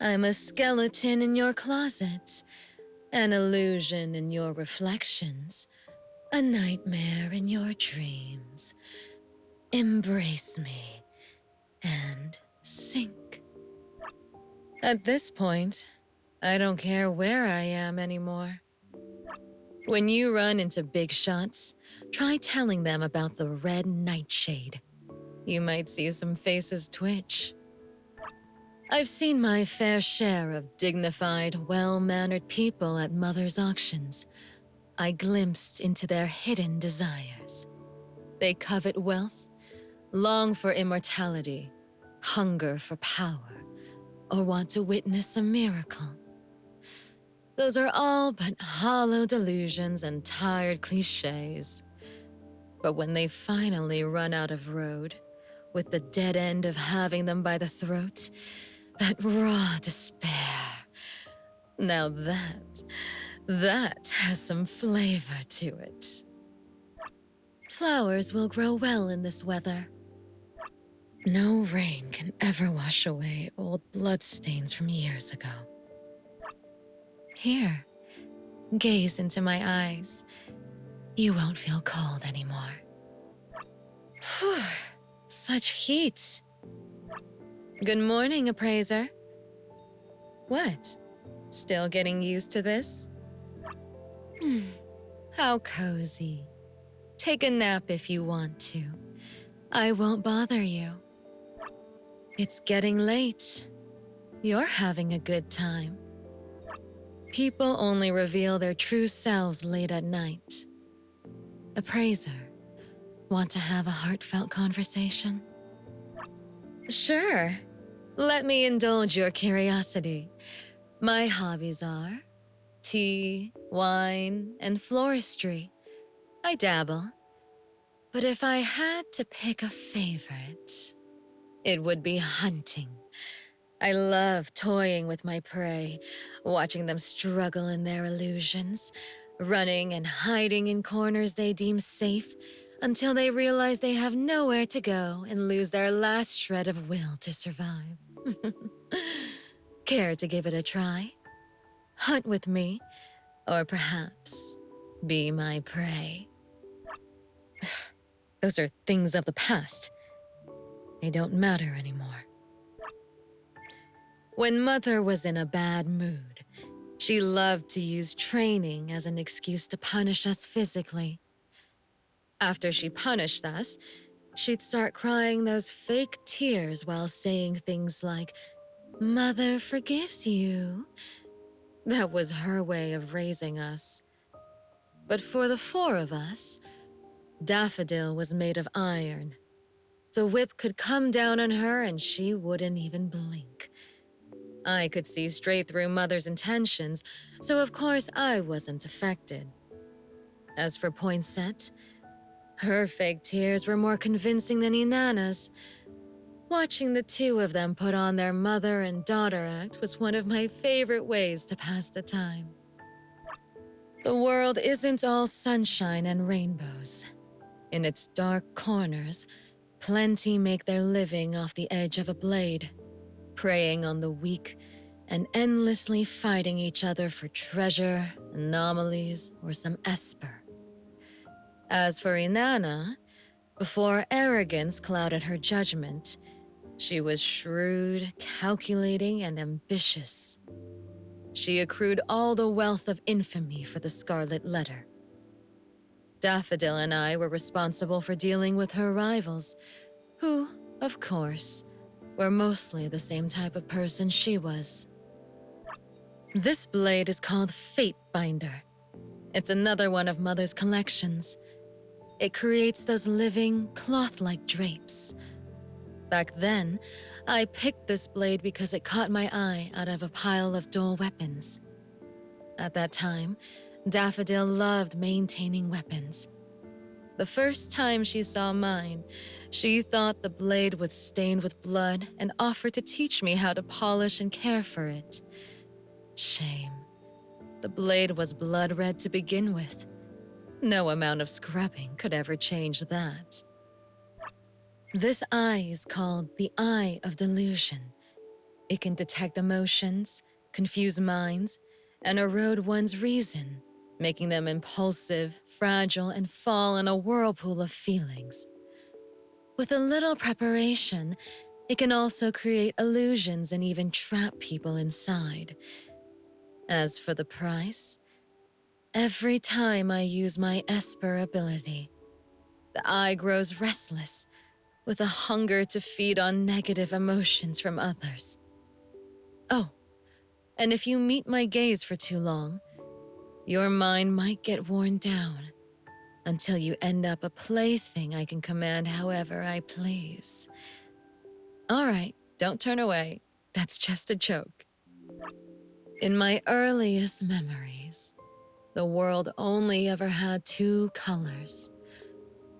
I'm a skeleton in your closet, an illusion in your reflections, a nightmare in your dreams. Embrace me and sink. At this point, I don't care where I am anymore. When you run into big shots, try telling them about the red nightshade. You might see some faces twitch. I've seen my fair share of dignified, well-mannered people at Mother's auctions. I glimpsed into their hidden desires. They covet wealth, long for immortality, hunger for power, or want to witness a miracle. Those are all but hollow delusions and tired cliches. But when they finally run out of road, with the dead end of having them by the throat, that raw despair. Now that has some flavor to it. Flowers will grow well in this weather. No rain can ever wash away old bloodstains from years ago. Here, gaze into my eyes. You won't feel cold anymore. Whew, such heat. Good morning, appraiser. What? Still getting used to this? How cozy. Take a nap if you want to. I won't bother you. It's getting late. You're having a good time. People only reveal their true selves late at night. Appraiser, want to have a heartfelt conversation? Sure. Let me indulge your curiosity. My hobbies are tea, wine, and floristry. I dabble. But if I had to pick a favorite, it would be hunting. I love toying with my prey, watching them struggle in their illusions, running and hiding in corners they deem safe until they realize they have nowhere to go and lose their last shred of will to survive. Care to give it a try? Hunt with me, or perhaps be my prey. Those are things of the past. They don't matter anymore. When Mother was in a bad mood, she loved to use training as an excuse to punish us physically. After she punished us, she'd start crying those fake tears while saying things like, "Mother forgives you." That was her way of raising us. But for the four of us, Daffodil was made of iron. The whip could come down on her and she wouldn't even blink. I could see straight through Mother's intentions, so of course I wasn't affected. As for Poinsett, her fake tears were more convincing than Inanna's. Watching the two of them put on their mother and daughter act was one of my favorite ways to pass the time. The world isn't all sunshine and rainbows. In its dark corners, plenty make their living off the edge of a blade, preying on the weak and endlessly fighting each other for treasure, anomalies, or some esper. As for Inanna, before arrogance clouded her judgment, she was shrewd, calculating, and ambitious. She accrued all the wealth of infamy for the Scarlet Letter. Daffodil and I were responsible for dealing with her rivals, who, of course, were mostly the same type of person she was. This blade is called Fate Binder. It's another one of Mother's collections. It creates those living, cloth-like drapes. Back then, I picked this blade because it caught my eye out of a pile of dull weapons. At that time, Daffodil loved maintaining weapons. The first time she saw mine, she thought the blade was stained with blood and offered to teach me how to polish and care for it. Shame. The blade was blood red to begin with. No amount of scrubbing could ever change that. This eye is called the Eye of Delusion. It can detect emotions, confuse minds, and erode one's reason, making them impulsive, fragile, and fall in a whirlpool of feelings. With a little preparation, it can also create illusions and even trap people inside. As for the price, every time I use my Esper ability, the eye grows restless, with a hunger to feed on negative emotions from others. Oh, and if you meet my gaze for too long, your mind might get worn down until you end up a plaything I can command however I please. All right, don't turn away. That's just a joke. In my earliest memories, the world only ever had two colors,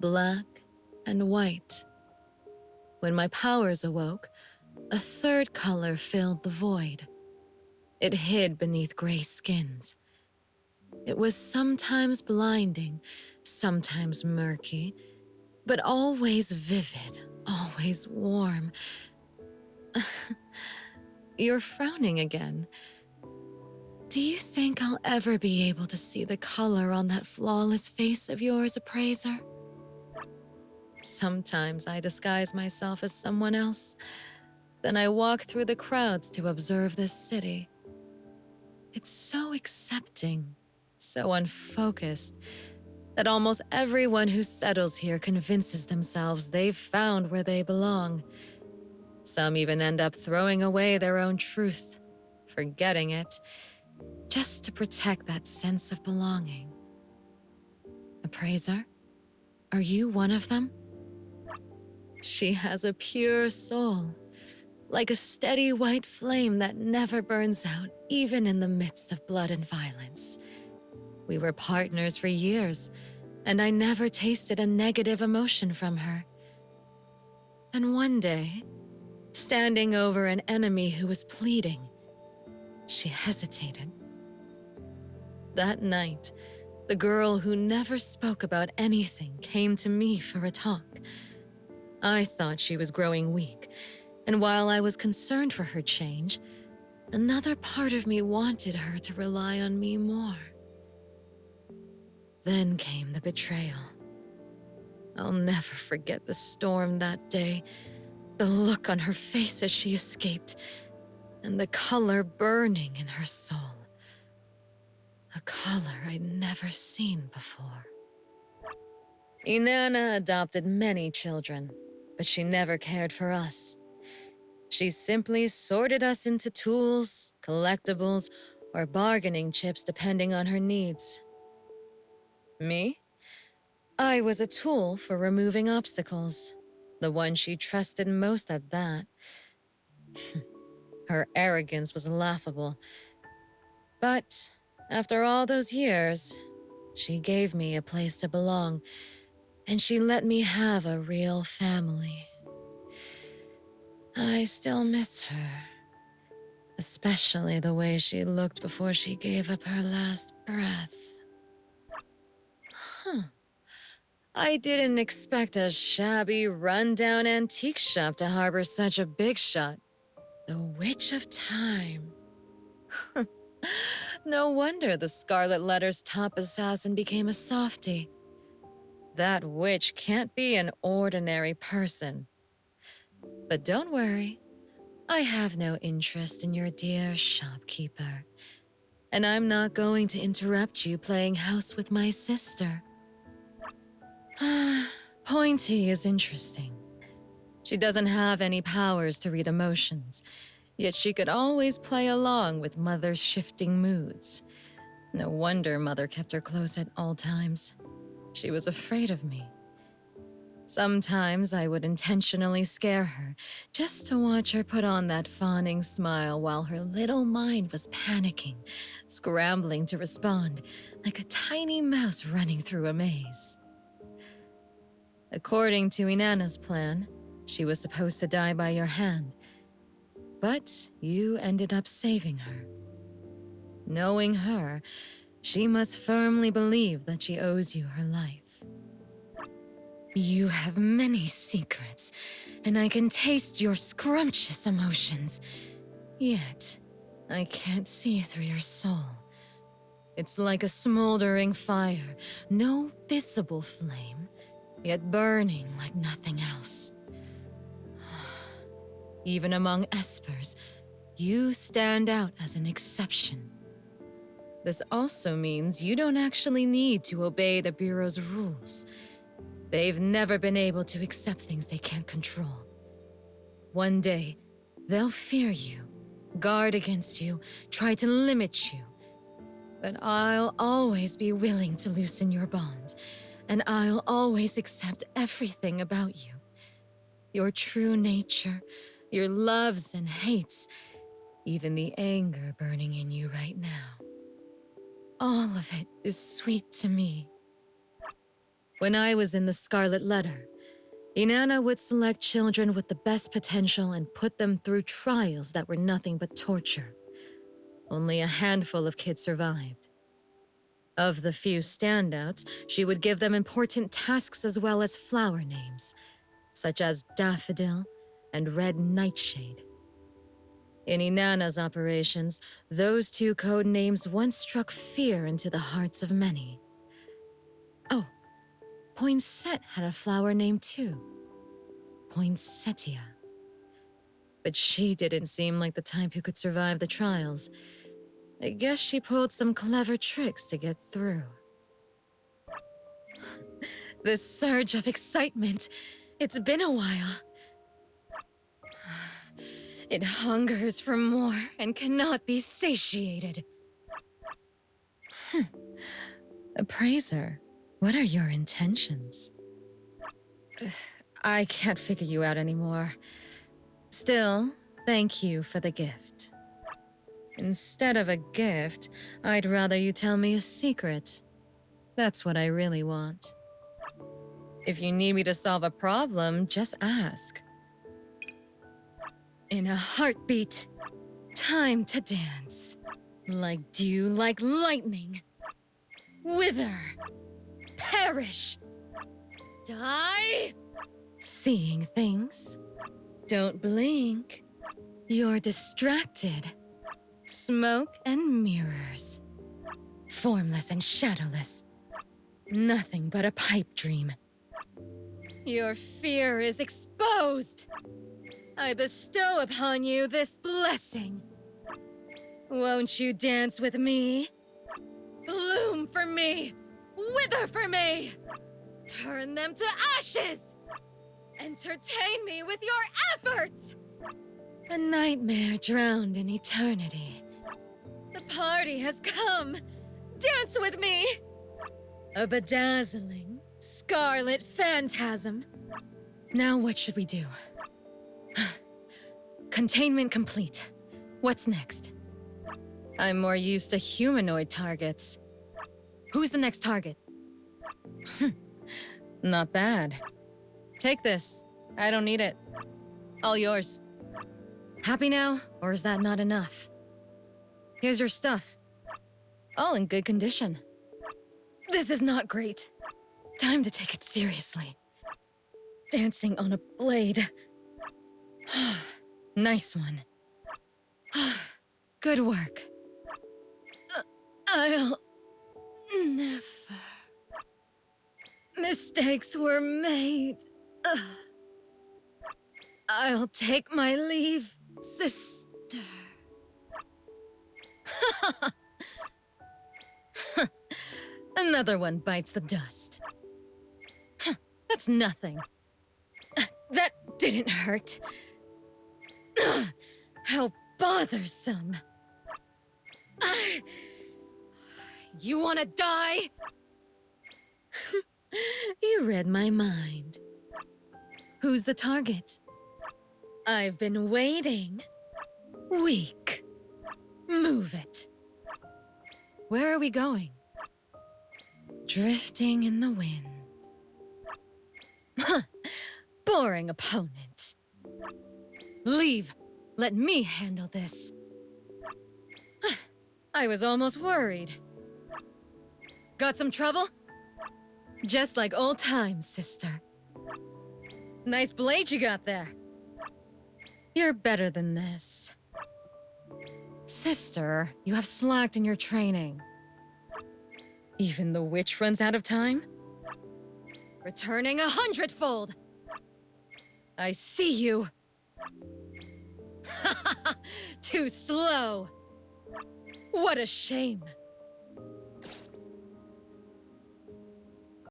black and white. When my powers awoke, a third color filled the void. It hid beneath gray skins. It was sometimes blinding, sometimes murky, but always vivid, always warm. You're frowning again. Do you think I'll ever be able to see the color on that flawless face of yours, appraiser? Sometimes I disguise myself as someone else. Then I walk through the crowds to observe this city. It's so accepting, so unfocused, that almost everyone who settles here convinces themselves they've found where they belong. Some even end up throwing away their own truth, forgetting it, just to protect that sense of belonging. Appraiser, are you one of them? She has a pure soul, like a steady white flame that never burns out, even in the midst of blood and violence. We were partners for years, and I never tasted a negative emotion from her. And one day, standing over an enemy who was pleading, she hesitated. That night, the girl who never spoke about anything came to me for a talk. I thought she was growing weak, and while I was concerned for her change, another part of me wanted her to rely on me more. Then came the betrayal. I'll never forget the storm that day, the look on her face as she escaped, and the color burning in her soul. A color I'd never seen before. Inanna adopted many children, but she never cared for us. She simply sorted us into tools, collectibles, or bargaining chips depending on her needs. Me? I was a tool for removing obstacles, the one she trusted most at that. Her arrogance was laughable. But after all those years, she gave me a place to belong, and she let me have a real family. I still miss her, especially the way she looked before she gave up her last breath. Huh. I didn't expect a shabby, run-down antique shop to harbor such a big shot. The Witch of Time. No wonder the Scarlet Letter's top assassin became a softie. That witch can't be an ordinary person. But don't worry, I have no interest in your dear shopkeeper. And I'm not going to interrupt you playing house with my sister. Pointy is interesting. She doesn't have any powers to read emotions, yet she could always play along with Mother's shifting moods. No wonder Mother kept her close at all times. She was afraid of me. Sometimes I would intentionally scare her, just to watch her put on that fawning smile while her little mind was panicking, scrambling to respond, like a tiny mouse running through a maze. According to Inanna's plan, she was supposed to die by your hand, but you ended up saving her. Knowing her, she must firmly believe that she owes you her life. You have many secrets, and I can taste your scrumptious emotions. Yet, I can't see through your soul. It's like a smoldering fire, no visible flame, yet burning like nothing else. Even among espers, you stand out as an exception. This also means you don't actually need to obey the Bureau's rules. They've never been able to accept things they can't control. One day, they'll fear you, guard against you, try to limit you. But I'll always be willing to loosen your bonds, and I'll always accept everything about you. Your true nature, your loves and hates, even the anger burning in you right now. All of it is sweet to me. When I was in the Scarlet Letter, Inanna would select children with the best potential and put them through trials that were nothing but torture. Only a handful of kids survived. Of the few standouts, she would give them important tasks as well as flower names, such as Daffodil and Red Nightshade. In Inanna's operations, those two code names once struck fear into the hearts of many. Oh, Poinsett had a flower name too. Poinsettia. But she didn't seem like the type who could survive the trials. I guess she pulled some clever tricks to get through. This surge of excitement, it's been a while. It hungers for more and cannot be satiated. Appraiser, what are your intentions? I can't figure you out anymore. Still, thank you for the gift. Instead of a gift, I'd rather you tell me a secret. That's what I really want. If you need me to solve a problem, just ask. In a heartbeat, time to dance. Like dew, like lightning. Wither. Perish. Die. Seeing things. Don't blink. You're distracted. Smoke and mirrors. Formless and shadowless. Nothing but a pipe dream. Your fear is exposed. I bestow upon you this blessing. Won't you dance with me? Bloom for me! Wither for me! Turn them to ashes! Entertain me with your efforts! A nightmare drowned in eternity. The party has come! Dance with me! A bedazzling, scarlet phantasm. Now what should we do? Containment complete. What's next? I'm more used to humanoid targets. Who's the next target? Not bad. Take this. I don't need it. All yours. Happy now, or is that not enough? Here's your stuff. All in good condition. This is not great. Time to take it seriously. Dancing on a blade. Nice one. Good work. I'll never. Mistakes were made. I'll take my leave, sister. Another one bites the dust. That's nothing. That didn't hurt. How bothersome. You wanna die? You read my mind. Who's the target? I've been waiting. Weak. Move it. Where are we going? Drifting in the wind. Boring opponent. Leave. Let me handle this. I was almost worried. Got some trouble? Just like old times, sister. Nice blade you got there. You're better than this. Sister, you have slacked in your training. Even the witch runs out of time? Returning 100-fold! I see you! Too slow! What a shame!